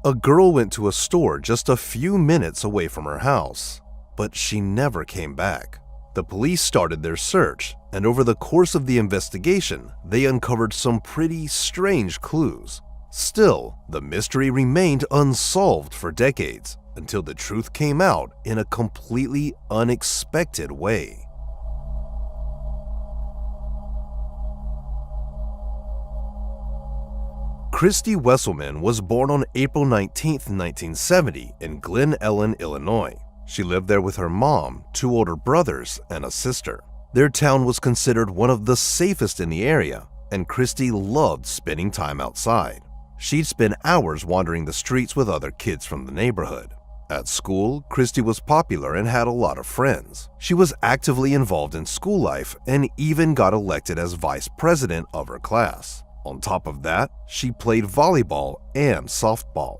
A girl went to a store just a few minutes away from her house, but she never came back. The police started their search, and over the course of the investigation, they uncovered some pretty strange clues. Still, the mystery remained unsolved for decades until the truth came out in a completely unexpected way. Christy Wesselman was born on April 19, 1970 in Glen Ellen, Illinois. She lived there with her mom, two older brothers, and a sister. Their town was considered one of the safest in the area, and Christy loved spending time outside. She'd spend hours wandering the streets with other kids from the neighborhood. At school, Christy was popular and had a lot of friends. She was actively involved in school life and even got elected as vice president of her class. On top of that, she played volleyball and softball.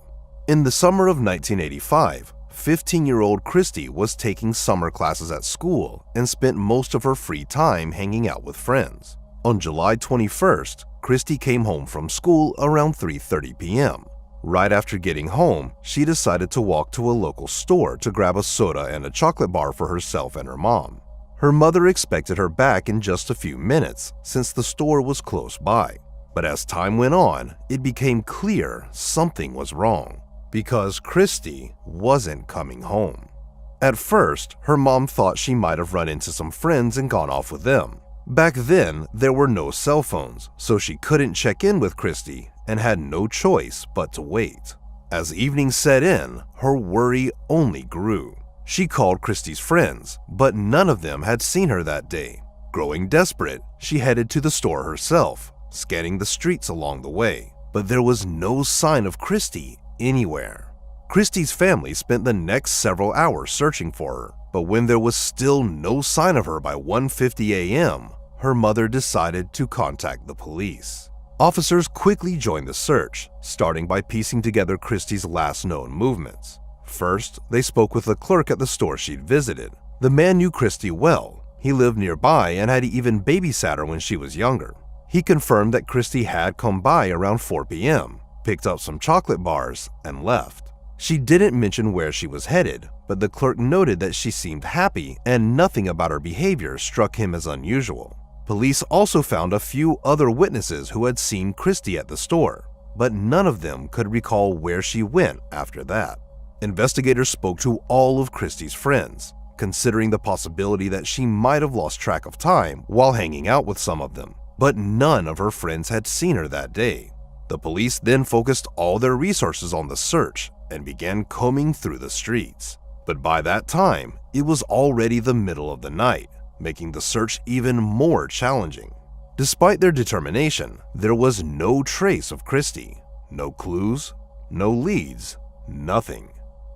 In the summer of 1985, 15-year-old Christy was taking summer classes at school and spent most of her free time hanging out with friends. On July 21st, Christy came home from school around 3:30 p.m. Right after getting home, she decided to walk to a local store to grab a soda and a chocolate bar for herself and her mom. Her mother expected her back in just a few minutes since the store was close by. But as time went on, it became clear something was wrong, because Christy wasn't coming home. At first, her mom thought she might have run into some friends and gone off with them. Back then, there were no cell phones, so she couldn't check in with Christy and had no choice but to wait. As evening set in, her worry only grew. She called Christy's friends, but none of them had seen her that day. Growing desperate, she headed to the store herself, scanning the streets along the way, but there was no sign of Christy anywhere. Christy's family spent the next several hours searching for her, but when there was still no sign of her by 1:50 a.m., her mother decided to contact the police. Officers quickly joined the search, starting by piecing together Christy's last known movements. First, they spoke with the clerk at the store she'd visited. The man knew Christy well. He lived nearby and had even babysat her when she was younger. He confirmed that Christy had come by around 4 p.m., picked up some chocolate bars, and left. She didn't mention where she was headed, but the clerk noted that she seemed happy and nothing about her behavior struck him as unusual. Police also found a few other witnesses who had seen Christy at the store, but none of them could recall where she went after that. Investigators spoke to all of Christy's friends, considering the possibility that she might have lost track of time while hanging out with some of them. But none of her friends had seen her that day. The police then focused all their resources on the search and began combing through the streets. But by that time, it was already the middle of the night, making the search even more challenging. Despite their determination, there was no trace of Christy. No clues, no leads, nothing.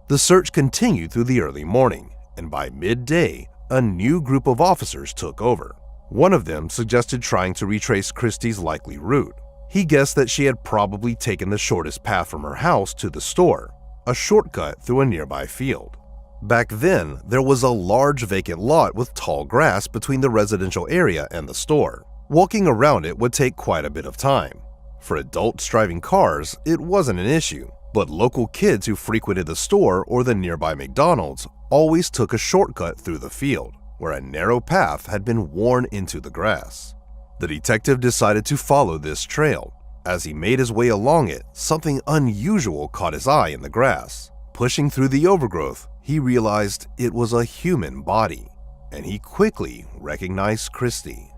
The search continued through the early morning, and by midday, a new group of officers took over. One of them suggested trying to retrace Christy's likely route. He guessed that she had probably taken the shortest path from her house to the store, a shortcut through a nearby field. Back then, there was a large vacant lot with tall grass between the residential area and the store. Walking around it would take quite a bit of time. For adults driving cars, it wasn't an issue, but local kids who frequented the store or the nearby McDonald's always took a shortcut through the field, where a narrow path had been worn into the grass. The detective decided to follow this trail. As he made his way along it, something unusual caught his eye in the grass. Pushing through the overgrowth, he realized it was a human body, and he quickly recognized Christy.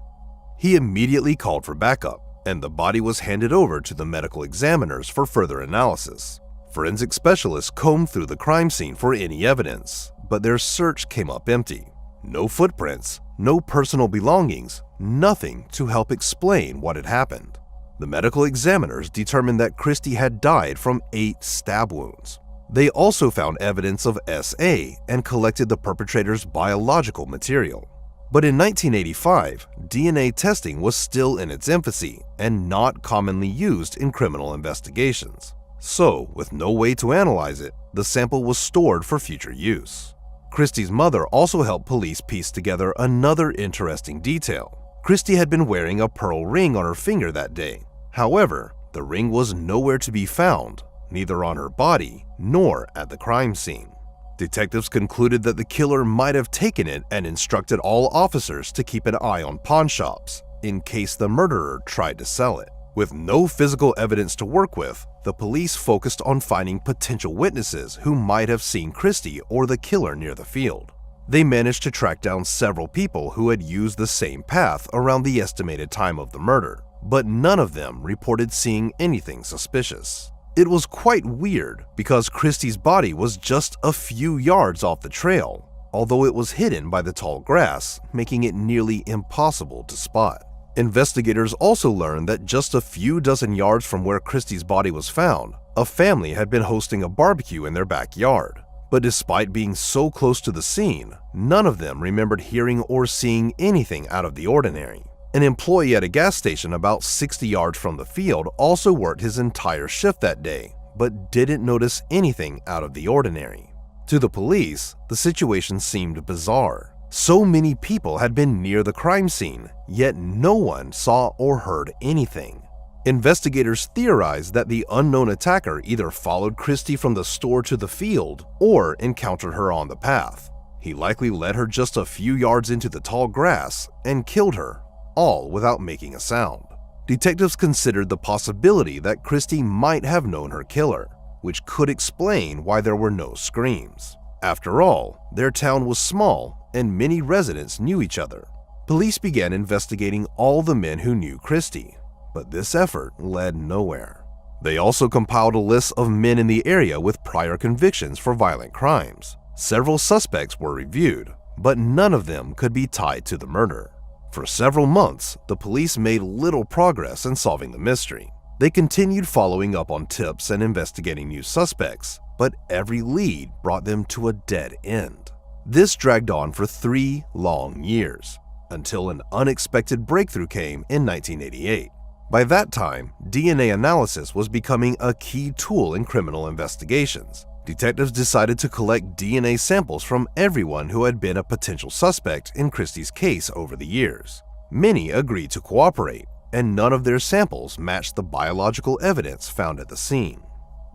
He immediately called for backup, and the body was handed over to the medical examiners for further analysis. Forensic specialists combed through the crime scene for any evidence, but their search came up empty. No footprints, no personal belongings, nothing to help explain what had happened. The medical examiners determined that Christy had died from 8 stab wounds. They also found evidence of SA and collected the perpetrator's biological material. But in 1985, DNA testing was still in its infancy and not commonly used in criminal investigations. So, with no way to analyze it, the sample was stored for future use. Christy's mother also helped police piece together another interesting detail. Christy had been wearing a pearl ring on her finger that day. However, the ring was nowhere to be found, neither on her body nor at the crime scene. Detectives concluded that the killer might have taken it and instructed all officers to keep an eye on pawn shops in case the murderer tried to sell it. With no physical evidence to work with, the police focused on finding potential witnesses who might have seen Christie or the killer near the field. They managed to track down several people who had used the same path around the estimated time of the murder, but none of them reported seeing anything suspicious. It was quite weird because Christie's body was just a few yards off the trail, although it was hidden by the tall grass, making it nearly impossible to spot. Investigators also learned that just a few dozen yards from where Christie's body was found, a family had been hosting a barbecue in their backyard. But despite being so close to the scene, none of them remembered hearing or seeing anything out of the ordinary. An employee at a gas station about 60 yards from the field also worked his entire shift that day, but didn't notice anything out of the ordinary. To the police, the situation seemed bizarre. So many people had been near the crime scene, yet no one saw or heard anything. Investigators theorized that the unknown attacker either followed Christie from the store to the field or encountered her on the path. He likely led her just a few yards into the tall grass and killed her, all without making a sound. Detectives considered the possibility that Christie might have known her killer, which could explain why there were no screams. After all, their town was small and many residents knew each other. Police began investigating all the men who knew Christie, but this effort led nowhere. They also compiled a list of men in the area with prior convictions for violent crimes. Several suspects were reviewed, but none of them could be tied to the murder. For several months, the police made little progress in solving the mystery. They continued following up on tips and investigating new suspects, but every lead brought them to a dead end. This dragged on for 3 long years, until an unexpected breakthrough came in 1988. By that time, DNA analysis was becoming a key tool in criminal investigations. Detectives decided to collect DNA samples from everyone who had been a potential suspect in Christie's case over the years. Many agreed to cooperate, and none of their samples matched the biological evidence found at the scene.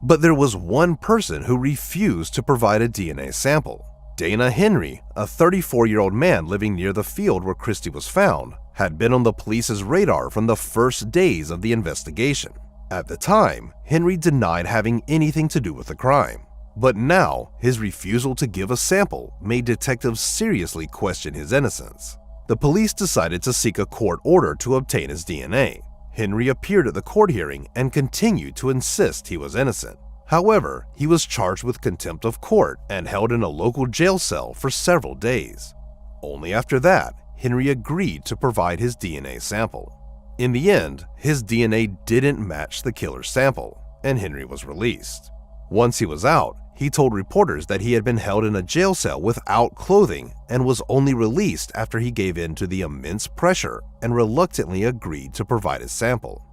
But there was one person who refused to provide a DNA sample. Dana Henry, a 34-year-old man living near the field where Christie was found, had been on the police's radar from the first days of the investigation. At the time, Henry denied having anything to do with the crime. But now, his refusal to give a sample made detectives seriously question his innocence. The police decided to seek a court order to obtain his DNA. Henry appeared at the court hearing and continued to insist he was innocent. However, he was charged with contempt of court and held in a local jail cell for several days. Only after that, Henry agreed to provide his DNA sample. In the end, his DNA didn't match the killer's sample, and Henry was released. Once he was out, he told reporters that he had been held in a jail cell without clothing and was only released after he gave in to the immense pressure and reluctantly agreed to provide his sample.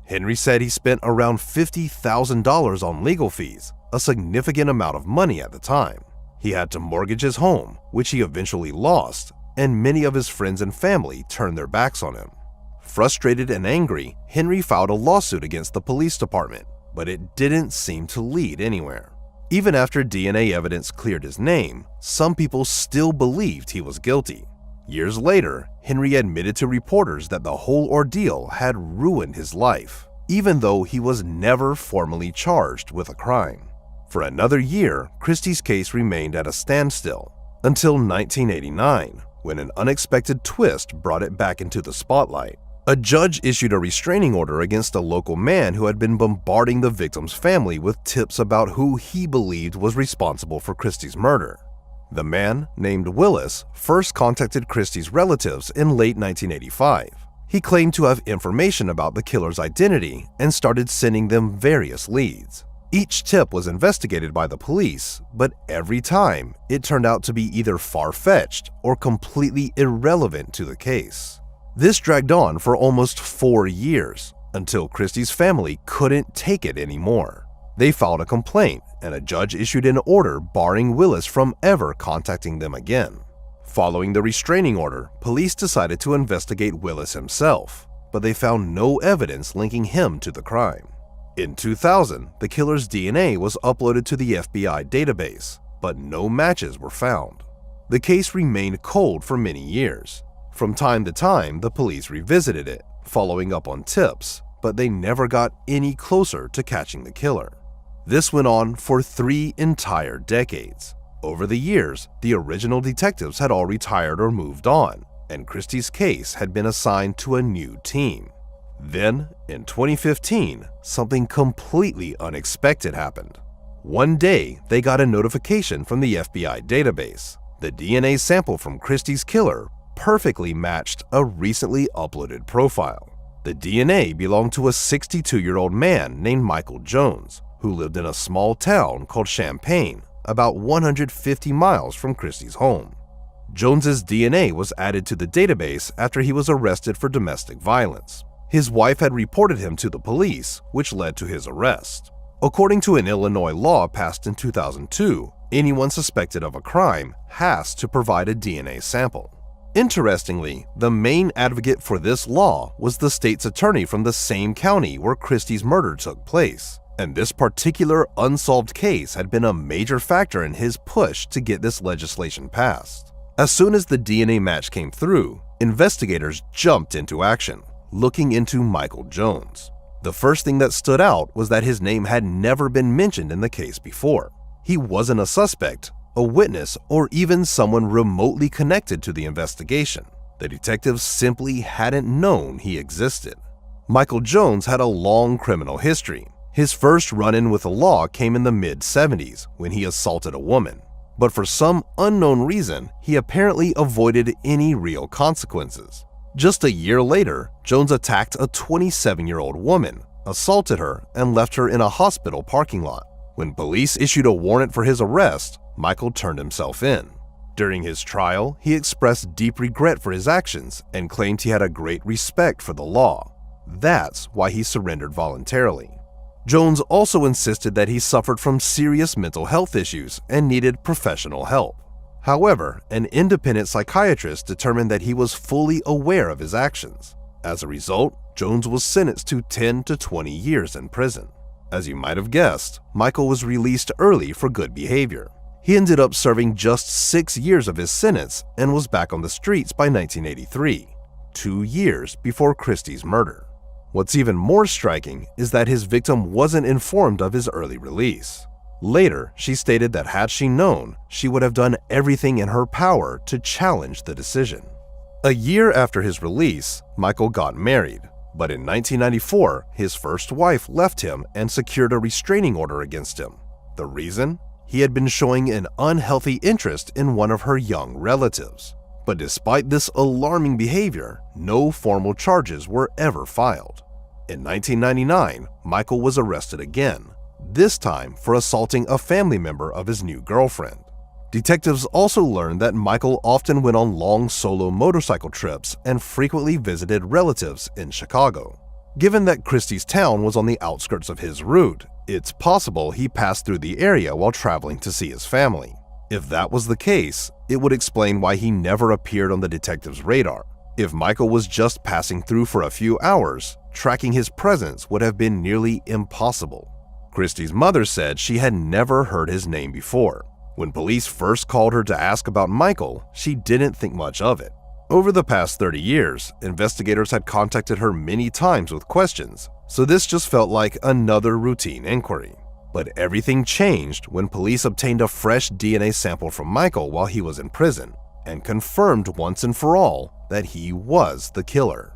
Henry said he spent around $50,000 on legal fees, a significant amount of money at the time. He had to mortgage his home, which he eventually lost, and many of his friends and family turned their backs on him. Frustrated and angry, Henry filed a lawsuit against the police department, but it didn't seem to lead anywhere. Even after DNA evidence cleared his name, some people still believed he was guilty. Years later, Henry admitted to reporters that the whole ordeal had ruined his life, even though he was never formally charged with a crime. For another year, Christie's case remained at a standstill, until 1989, when an unexpected twist brought it back into the spotlight. A judge issued a restraining order against a local man who had been bombarding the victim's family with tips about who he believed was responsible for Christie's murder. The man, named Willis, first contacted Christie's relatives in late 1985. He claimed to have information about the killer's identity and started sending them various leads. Each tip was investigated by the police, but every time it turned out to be either far-fetched or completely irrelevant to the case. This dragged on for almost 4 years, until Christie's family couldn't take it anymore. They filed a complaint, and a judge issued an order barring Willis from ever contacting them again. Following the restraining order, police decided to investigate Willis himself, but they found no evidence linking him to the crime. In 2000, the killer's DNA was uploaded to the FBI database, but no matches were found. The case remained cold for many years. From time to time, the police revisited it, following up on tips, but they never got any closer to catching the killer. This went on for 3 entire decades. Over the years, the original detectives had all retired or moved on, and Christie's case had been assigned to a new team. Then, in 2015, something completely unexpected happened. One day, they got a notification from the FBI database. The DNA sample from Christie's killer perfectly matched a recently uploaded profile. The DNA belonged to a 62-year-old man named Michael Jones, who lived in a small town called Champaign, about 150 miles from Christie's home. Jones's DNA was added to the database after he was arrested for domestic violence. His wife had reported him to the police, which led to his arrest. According to an Illinois law passed in 2002, anyone suspected of a crime has to provide a DNA sample. Interestingly, the main advocate for this law was the state's attorney from the same county where Christie's murder took place, and this particular unsolved case had been a major factor in his push to get this legislation passed. As soon as the DNA match came through, investigators jumped into action, looking into Michael Jones. The first thing that stood out was that his name had never been mentioned in the case before. He wasn't a suspect, a witness, or even someone remotely connected to the investigation. The detectives simply hadn't known he existed. Michael Jones had a long criminal history. His first run-in with the law came in the mid-70s when he assaulted a woman. But for some unknown reason, he apparently avoided any real consequences. Just a year later, Jones attacked a 27-year-old woman, assaulted her, and left her in a hospital parking lot. When police issued a warrant for his arrest, Michael turned himself in. During his trial, he expressed deep regret for his actions and claimed he had a great respect for the law. That's why he surrendered voluntarily. Jones also insisted that he suffered from serious mental health issues and needed professional help. However, an independent psychiatrist determined that he was fully aware of his actions. As a result, Jones was sentenced to 10 to 20 years in prison. As you might have guessed, Michael was released early for good behavior. He ended up serving just 6 years of his sentence and was back on the streets by 1983, 2 years before Christie's murder. What's even more striking is that his victim wasn't informed of his early release. Later, she stated that had she known, she would have done everything in her power to challenge the decision. A year after his release, Michael got married, but in 1994, his first wife left him and secured a restraining order against him. The reason? He had been showing an unhealthy interest in one of her young relatives. But despite this alarming behavior, no formal charges were ever filed. In 1999, Michael was arrested again, this time for assaulting a family member of his new girlfriend. Detectives also learned that Michael often went on long solo motorcycle trips and frequently visited relatives in Chicago. Given that Christie's town was on the outskirts of his route, it's possible he passed through the area while traveling to see his family. If that was the case, it would explain why he never appeared on the detective's radar. If Michael was just passing through for a few hours, tracking his presence would have been nearly impossible. Christie's mother said she had never heard his name before. When police first called her to ask about Michael, she didn't think much of it. Over the past 30 years, investigators had contacted her many times with questions, so this just felt like another routine inquiry. But everything changed when police obtained a fresh DNA sample from Michael while he was in prison and confirmed once and for all that he was the killer.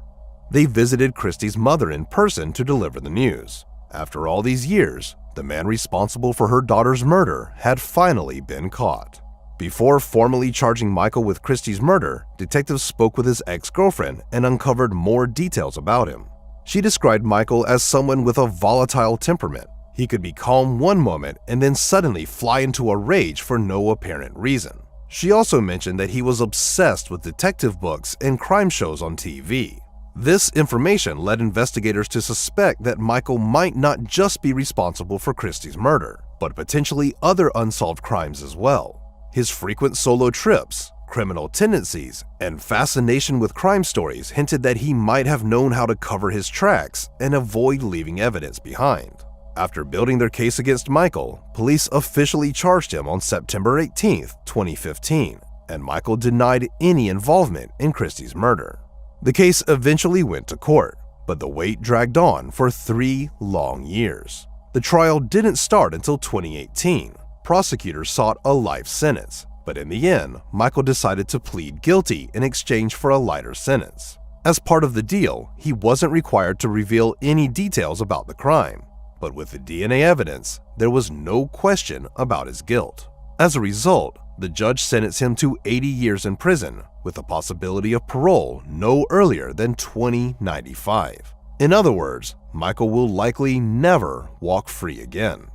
They visited Christie's mother in person to deliver the news. After all these years, the man responsible for her daughter's murder had finally been caught. Before formally charging Michael with Christie's murder, detectives spoke with his ex-girlfriend and uncovered more details about him. She described Michael as someone with a volatile temperament. He could be calm one moment and then suddenly fly into a rage for no apparent reason. She also mentioned that he was obsessed with detective books and crime shows on TV. This information led investigators to suspect that Michael might not just be responsible for Christie's murder, but potentially other unsolved crimes as well. His frequent solo trips, criminal tendencies, and fascination with crime stories hinted that he might have known how to cover his tracks and avoid leaving evidence behind. After building their case against Michael, police officially charged him on September 18, 2015, and Michael denied any involvement in Christie's murder. The case eventually went to court, but the wait dragged on for 3 long years. The trial didn't start until 2018. Prosecutors sought a life sentence, but in the end, Michael decided to plead guilty in exchange for a lighter sentence. As part of the deal, he wasn't required to reveal any details about the crime, but with the DNA evidence, there was no question about his guilt. As a result, the judge sentenced him to 80 years in prison, with the possibility of parole no earlier than 2095. In other words, Michael will likely never walk free again.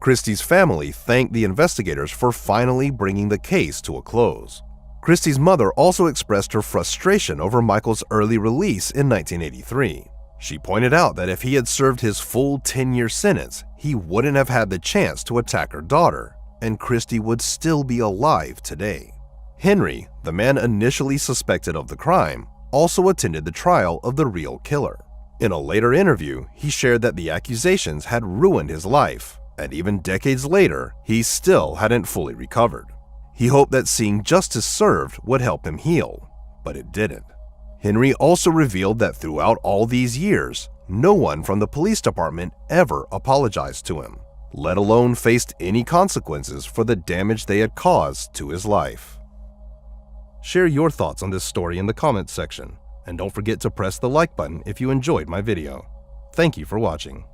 Christie's family thanked the investigators for finally bringing the case to a close. Christie's mother also expressed her frustration over Michael's early release in 1983. She pointed out that if he had served his full 10-year sentence, he wouldn't have had the chance to attack her daughter, and Christie would still be alive today. Henry, the man initially suspected of the crime, also attended the trial of the real killer. In a later interview, he shared that the accusations had ruined his life, and even decades later, he still hadn't fully recovered. He hoped that seeing justice served would help him heal, but it didn't. Henry also revealed that throughout all these years, no one from the police department ever apologized to him, let alone faced any consequences for the damage they had caused to his life. Share your thoughts on this story in the comments section, and don't forget to press the like button if you enjoyed my video. Thank you for watching.